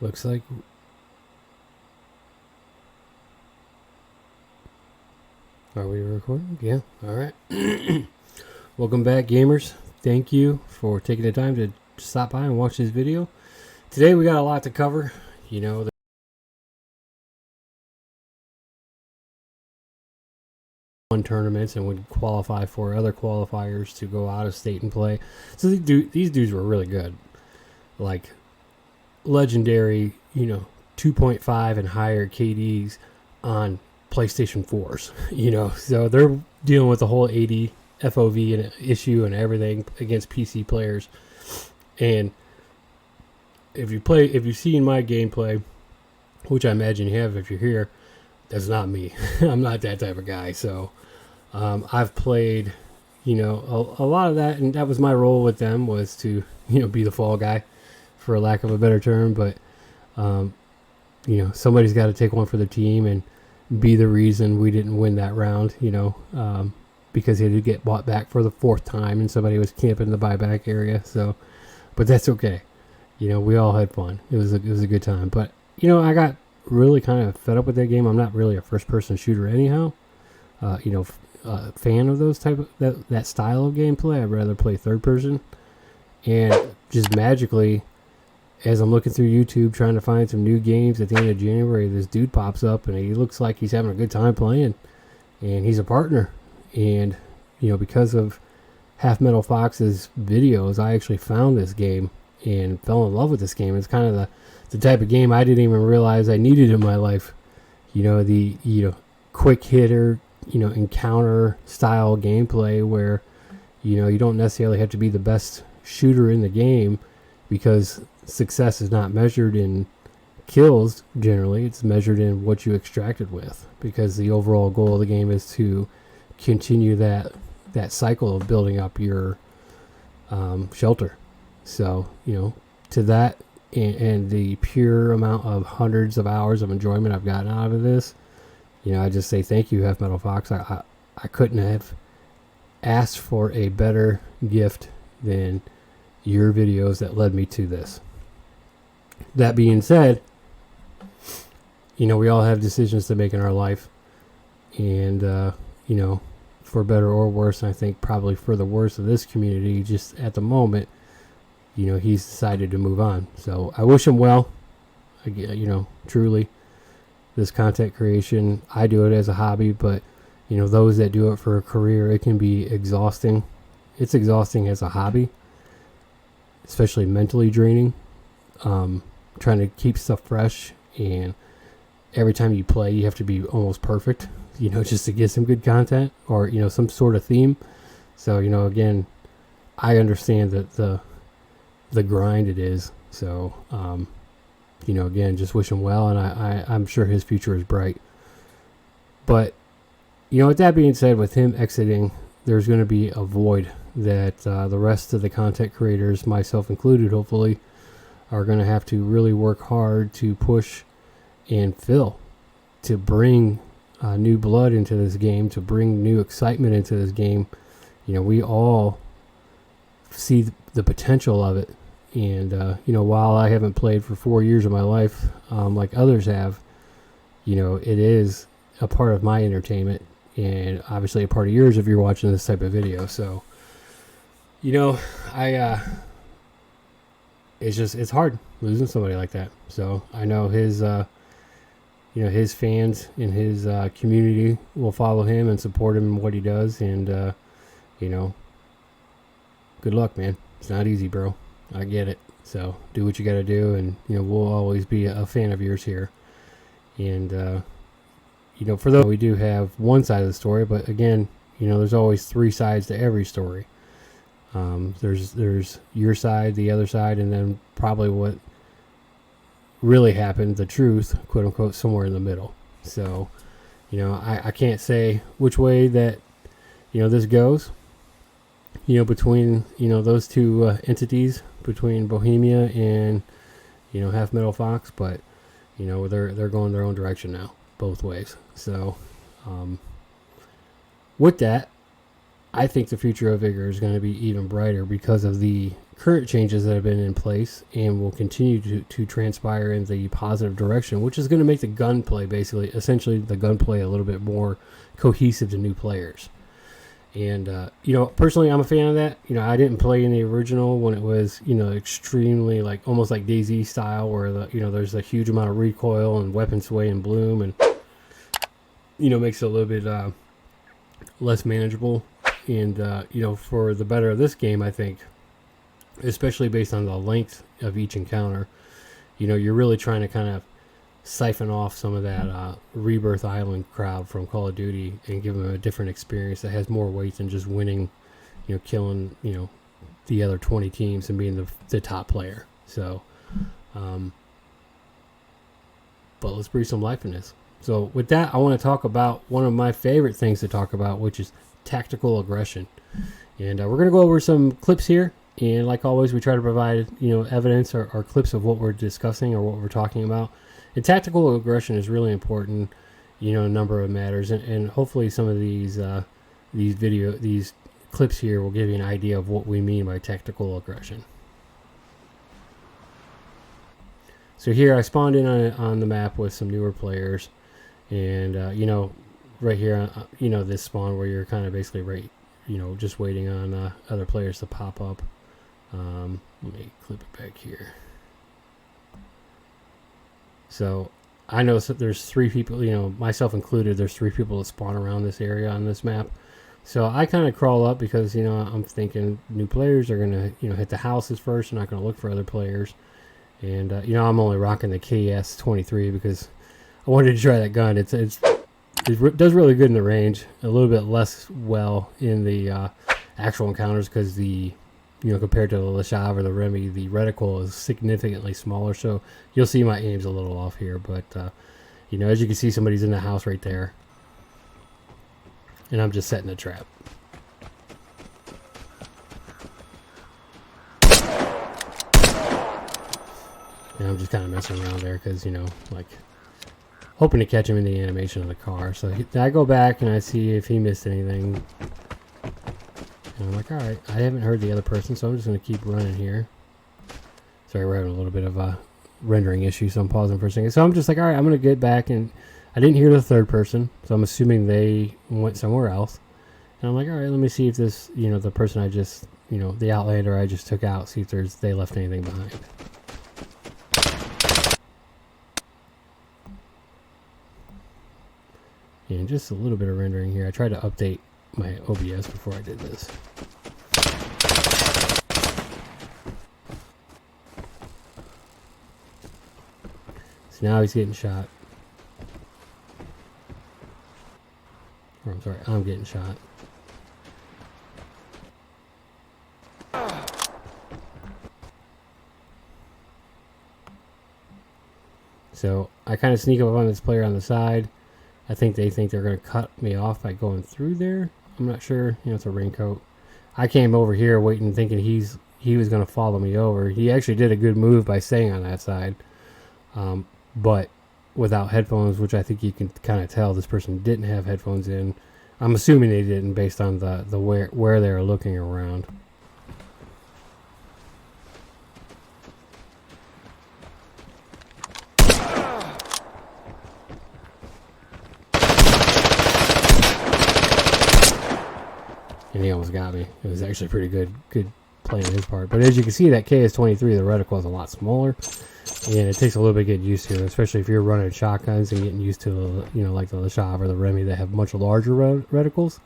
Looks like... Are we recording? Yeah. All right. Welcome back, gamers. Thank you for taking the time to stop by and watch this video. Today we got a lot to cover. You know, won tournaments and would qualify for other qualifiers to go out of state and play. So these dudes were really good. Like legendary, 2.5 and higher KDs on PlayStation 4s, so they're dealing with the whole 80 FOV and issue and everything against PC players. And if you've seen my gameplay, which I imagine you have if you're here, that's not me. I'm not that type of guy. So I've played, a lot of that, and that was my role with them, was to, be the fall guy, for lack of a better term. But somebody's got to take one for the team and be the reason we didn't win that round, because he did get bought back for the 4th time and somebody was camping in the buyback area. So, but that's okay. We all had fun. It was a good time. But, I got really kind of fed up with that game. I'm not really a first person shooter anyhow. Fan of those type of that style of gameplay. I'd rather play third person. And just magically, as I'm looking through YouTube trying to find some new games at the end of January, this dude pops up and he looks like he's having a good time playing, and he's a partner. And because of halfmetalfox's videos, I actually found this game and fell in love with this game. It's kind of the type of game I didn't even realize I needed in my life. The quick hitter, encounter style gameplay where you don't necessarily have to be the best shooter in the game, because success is not measured in kills. Generally, it's measured in what you extracted with, because the overall goal of the game is to continue that cycle of building up your shelter. So to that and the pure amount of hundreds of hours of enjoyment I've gotten out of this, I just say thank you, halfmetalfox. I couldn't have asked for a better gift than your videos that led me to this. That being said, we all have decisions to make in our life, and for better or worse, I think probably for the worse of this community, just at the moment, he's decided to move on. So I wish him well. Truly, this content creation, I do it as a hobby, but those that do it for a career, it can be exhausting. It's exhausting as a hobby, especially mentally draining. Trying to keep stuff fresh, and every time you play you have to be almost perfect, just to get some good content or some sort of theme. So again, I understand that the grind it is. So again, just wish him well, and I'm sure his future is bright. But with that being said, with him exiting, there's going to be a void that the rest of the content creators, myself included, hopefully, are going to have to really work hard to push and fill, to bring new blood into this game, to bring new excitement into this game. We all see the potential of it. And, while I haven't played for 4 years of my life, like others have, it is a part of my entertainment, and obviously a part of yours if you're watching this type of video. So, it's hard losing somebody like that. So I know his fans in his community will follow him and support him in what he does. And, good luck, man. It's not easy, bro. I get it. So do what you got to do. And, we'll always be a fan of yours here. And, for those, we do have one side of the story, but again, there's always 3 sides to every story. There's your side, the other side, and then probably what really happened, the truth, quote unquote, somewhere in the middle. So, I can't say which way that, this goes, between, those two entities, between Bohemia and, halfmetalfox, but, they're going their own direction now, both ways. So, with that, I think the future of Vigor is going to be even brighter because of the current changes that have been in place and will continue to transpire in the positive direction, which is going to make the gunplay, essentially the gunplay, a little bit more cohesive to new players. And, personally, I'm a fan of that. I didn't play in the original when it was, extremely almost like DayZ style, where there's a huge amount of recoil and weapon sway and bloom, and, makes it a little bit less manageable. And, for the better of this game, I think, especially based on the length of each encounter, you're really trying to kind of siphon off some of that Rebirth Island crowd from Call of Duty and give them a different experience that has more weight than just winning, killing, the other 20 teams and being the top player. So, but let's breathe some life in this. So with that, I want to talk about one of my favorite things to talk about, which is tactical aggression. And we're going to go over some clips here. And like always, we try to provide, evidence or clips of what we're discussing or what we're talking about. And tactical aggression is really important, a number of matters. And hopefully some of these clips here will give you an idea of what we mean by tactical aggression. So here I spawned in on the map with some newer players. And, right here, this spawn where you're kind of basically just waiting on other players to pop up. Let me clip it back here. So I know there's 3 people, myself included, there's 3 people that spawn around this area on this map. So I kind of crawl up because, I'm thinking new players are going to, hit the houses first. They're not going to look for other players. And, I'm only rocking the KS-23 because I wanted to try that gun. It does really good in the range, a little bit less well in the actual encounters because compared to the Lashav or the Remy, the reticle is significantly smaller. So you'll see my aim's a little off here, but as you can see, somebody's in the house right there, and I'm just setting a trap. And I'm just kind of messing around there because hoping to catch him in the animation of the car. So I go back and I see if he missed anything. And I'm like, all right, I haven't heard the other person, so I'm just going to keep running here. Sorry, we're having a little bit of a rendering issue, so I'm pausing for a second. So I'm just like, all right, I'm going to get back, and I didn't hear the third person, so I'm assuming they went somewhere else. And I'm like, all right, let me see if this, the person I just, the Outlander I just took out, see if they left anything behind. And just a little bit of rendering here. I tried to update my OBS before I did this. So now he's getting shot. Or I'm sorry, I'm getting shot. So I kind of sneak up on this player on the side. I think they think they're going to cut me off by going through there. I'm not sure. It's a raincoat. I came over here waiting, thinking he was going to follow me over. He actually did a good move by staying on that side. But without headphones, which I think you can kind of tell this person didn't have headphones in. I'm assuming they didn't based on the where they were looking around. And he almost got me. It was actually pretty good play on his part. But as you can see, that KS-23, the reticle is a lot smaller, and it takes a little bit to get used to, especially if you're running shotguns and getting used to, like the Lashav or the Remy that have much larger reticles.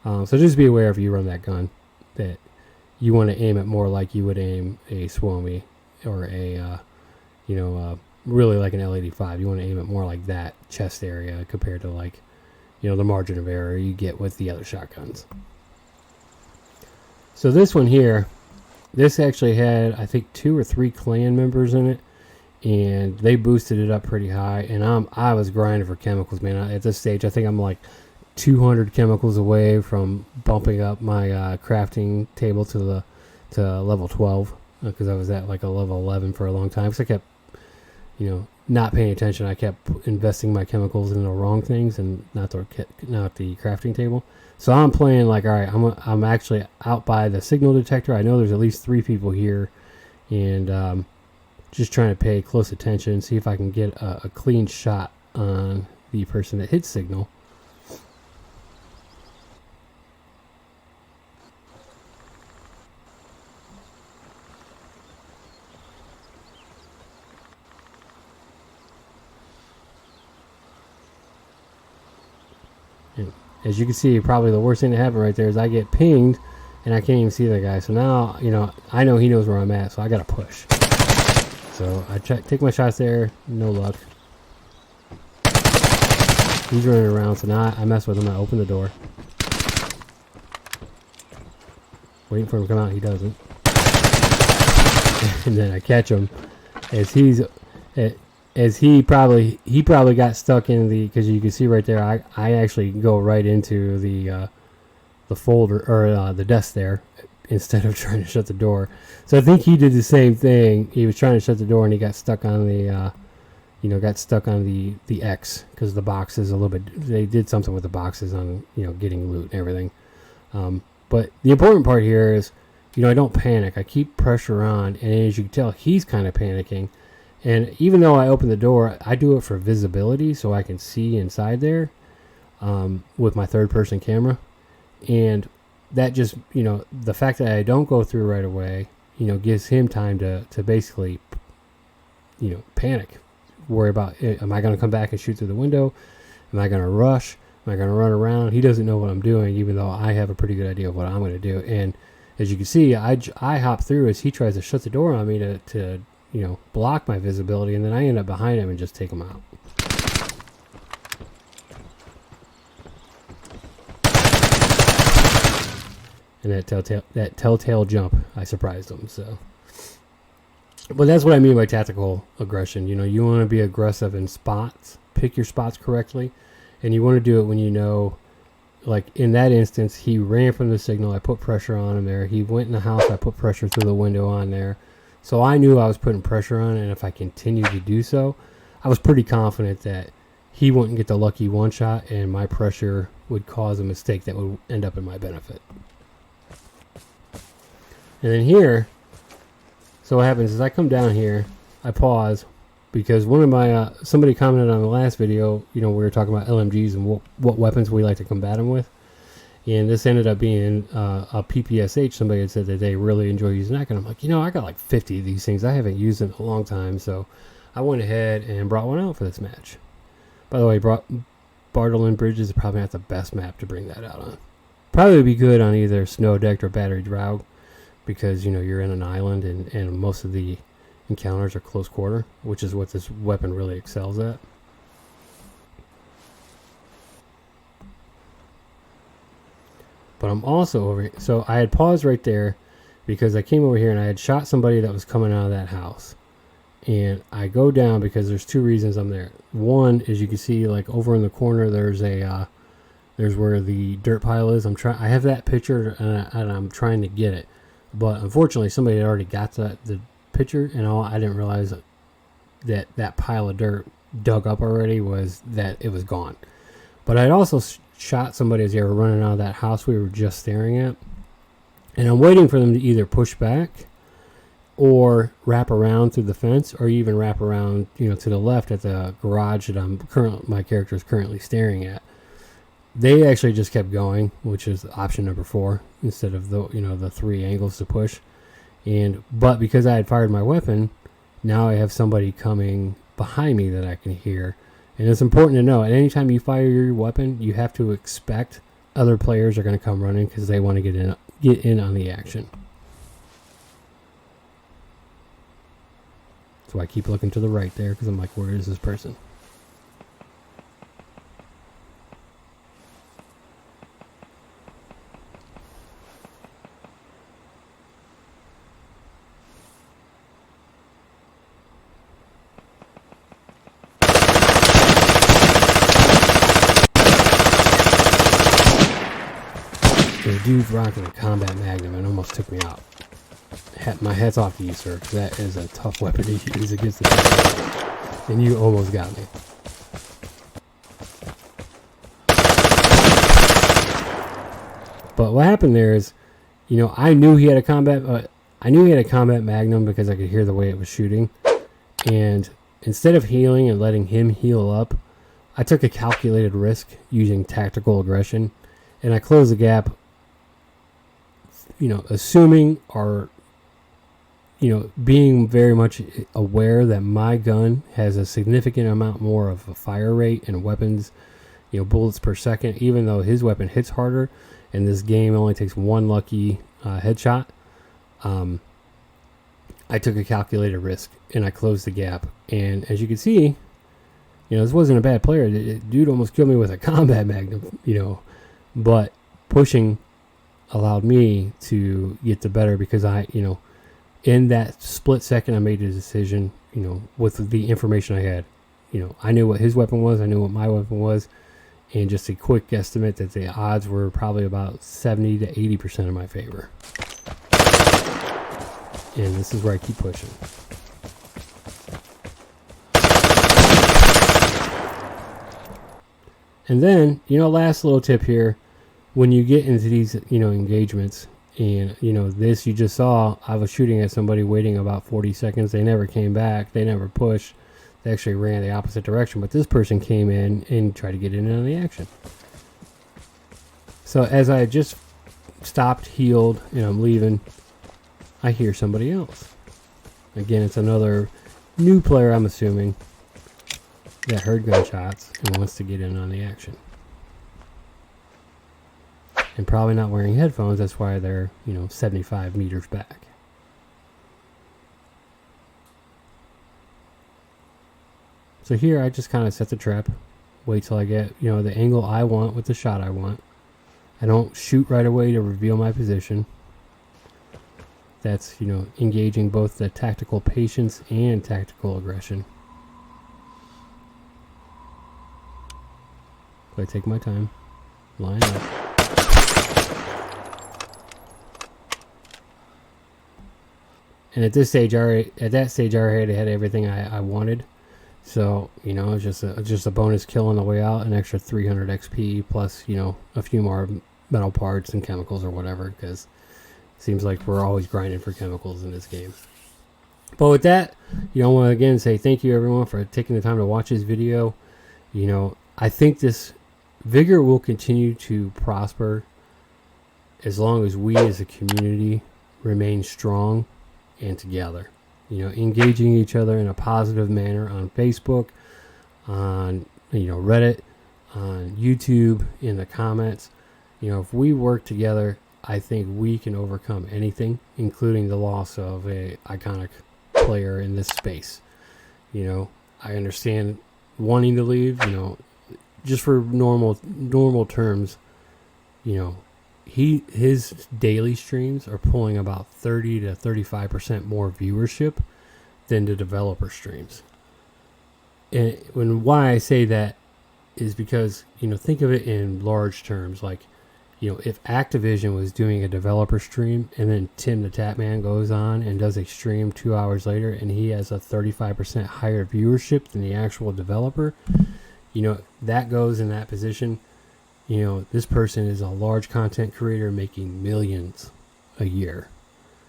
So just be aware if you run that gun that you want to aim it more like you would aim a Suomi or a, really like an L85. You want to aim it more like that chest area compared to the margin of error you get with the other shotguns. So this one here, this actually had, I think, 2 or 3 clan members in it, and they boosted it up pretty high, and I was grinding for chemicals, man. At this stage, I think I'm like 200 chemicals away from bumping up my crafting table to level 12, because I was at like a level 11 for a long time, because I kept, not paying attention. I kept investing my chemicals in the wrong things and not the crafting table. So I'm playing like, all right, I'm actually out by the signal detector. I know there's at least 3 people here, and just trying to pay close attention, see if I can get a clean shot on the person that hits signal. And as you can see, probably the worst thing that happened right there is I get pinged and I can't even see the guy. So now, I know he knows where I'm at, so I gotta push. So I take my shots there, no luck. He's running around, so now I mess with him. I open the door, waiting for him to come out. He doesn't, and then I catch him as he probably got stuck in the, because you can see right there. I actually go right into the folder or the desk there, instead of trying to shut the door. So I think he did the same thing. He was trying to shut the door and he got stuck on the the X, because the boxes they did something with the boxes on, getting loot and everything. But the important part here is, I don't panic. I keep pressure on, and as you can tell, he's kind of panicking. And even though I open the door, I do it for visibility so I can see inside there with my third-person camera. And that just, the fact that I don't go through right away, gives him time to basically, panic. Worry about, am I going to come back and shoot through the window? Am I going to rush? Am I going to run around? He doesn't know what I'm doing, even though I have a pretty good idea of what I'm going to do. And as you can see, I hop through as he tries to shut the door on me to block my visibility, and then I end up behind him and just take him out. And that telltale jump, I surprised him. So, but that's what I mean by tactical aggression. You want to be aggressive in spots, pick your spots correctly, and you want to do it when like in that instance, he ran from the signal. I put pressure on him there. He went in the house. I put pressure through the window on there. So I knew I was putting pressure on, and if I continued to do so, I was pretty confident that he wouldn't get the lucky one shot, and my pressure would cause a mistake that would end up in my benefit. And then here, so what happens is I come down here, I pause, because one of my, somebody commented on the last video, we were talking about LMGs and what weapons we like to combat them with. And this ended up being a PPSH. Somebody had said that they really enjoy using that. And I'm like, I got like 50 of these things. I haven't used them in a long time. So I went ahead and brought one out for this match. By the way, Bartleland Bridges is probably not the best map to bring that out on. Probably would be good on either Snow Decked or Battery Drow, because you're in an island and most of the encounters are close quarter, which is what this weapon really excels at. But I'm also over here. So I had paused right there because I came over here and I had shot somebody that was coming out of that house. And I go down because there's 2 reasons I'm there. One is, you can see like over in the corner there's there's where the dirt pile is. I have that picture and I'm trying to get it. But unfortunately somebody had already got the picture, and I didn't realize that pile of dirt dug up already was that it was gone. But I'd also shot somebody as they were running out of that house we were just staring at, and I'm waiting for them to either push back or wrap around through the fence, or even wrap around to the left at the garage that my character is currently staring at. They actually just kept going, which is option number 4, instead of the 3 angles to push. But because I had fired my weapon, now I have somebody coming behind me that I can hear. And it's important to know, at any time you fire your weapon, you have to expect other players are going to come running because they want to get in on the action. So I keep looking to the right there because I'm like, where is this person? The dude rocking a combat magnum and almost took me out. My hat's off to you, sir, because that is a tough weapon to use against the people. And you almost got me. But what happened there is, you know, I knew he had a combat magnum because I could hear the way it was shooting. And instead of healing and letting him heal up, I took a calculated risk using tactical aggression, and I closed the gap, you know, assuming or, you know, being very much aware that my gun has a significant amount more of a fire rate and weapons, you know, bullets per second, even though his weapon hits harder, and this game only takes one lucky headshot. I took a calculated risk, and I closed the gap. And as you can see, you know, this wasn't a bad player. Dude almost killed me with a combat magnum, you know, but pushing allowed me to get the better because I, you know, in that split second I made a decision, you know, with the information I had. You know, I knew what his weapon was, I knew what my weapon was, and just a quick guesstimate that the odds were probably about 70 to 80% in my favor. And this is where I keep pushing. And then, you know, last little tip here, when you get into these, you know, engagements, and, you know, this you just saw, I was shooting at somebody waiting about 40 seconds. They never came back. They never pushed. They actually ran the opposite direction. But this person came in and tried to get in on the action. So as I just stopped, healed, and I'm leaving, I hear somebody else. Again, it's another new player, I'm assuming, that heard gunshots and wants to get in on the action. And probably not wearing headphones, that's why they're, you know, 75 meters back. So here I just kind of set the trap, wait till I get, you know, the angle I want with the shot I want. I don't shoot right away to reveal my position. That's, you know, engaging both the tactical patience and tactical aggression. So I take my time, line up. And at that stage, I already had everything I wanted. So, you know, it's just a bonus kill on the way out, an extra 300 XP plus, you know, a few more metal parts and chemicals or whatever, because it seems like we're always grinding for chemicals in this game. But with that, you know, I want to again say thank you everyone for taking the time to watch this video. You know, I think this Vigor will continue to prosper as long as we as a community remain strong and together. You know, engaging each other in a positive manner on Facebook, on, you know, Reddit, on YouTube, in the comments. You know, if we work together, I think we can overcome anything, including the loss of a iconic player in this space. You know, I understand wanting to leave, you know, just for normal terms, you know, his daily streams are pulling about 30 to 35% more viewership than the developer streams. And why I say that is because, you know, think of it in large terms. Like, you know, if Activision was doing a developer stream and then Tim the Tatman goes on and does a stream 2 hours later and he has a 35% higher viewership than the actual developer, you know, that goes in that position. You know, this person is a large content creator making millions a year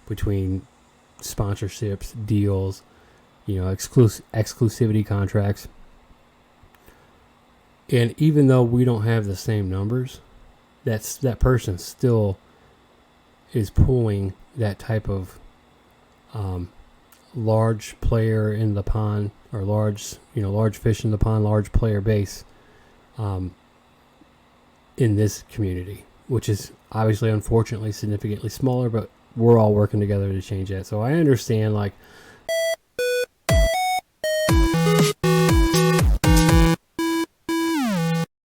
between sponsorships, deals, you know, exclusivity contracts. And even though we don't have the same numbers, that person still is pulling that type of large player in the pond, or large fish in the pond, large player base in this community, which is obviously, unfortunately, significantly smaller, but we're all working together to change that. So I understand, like,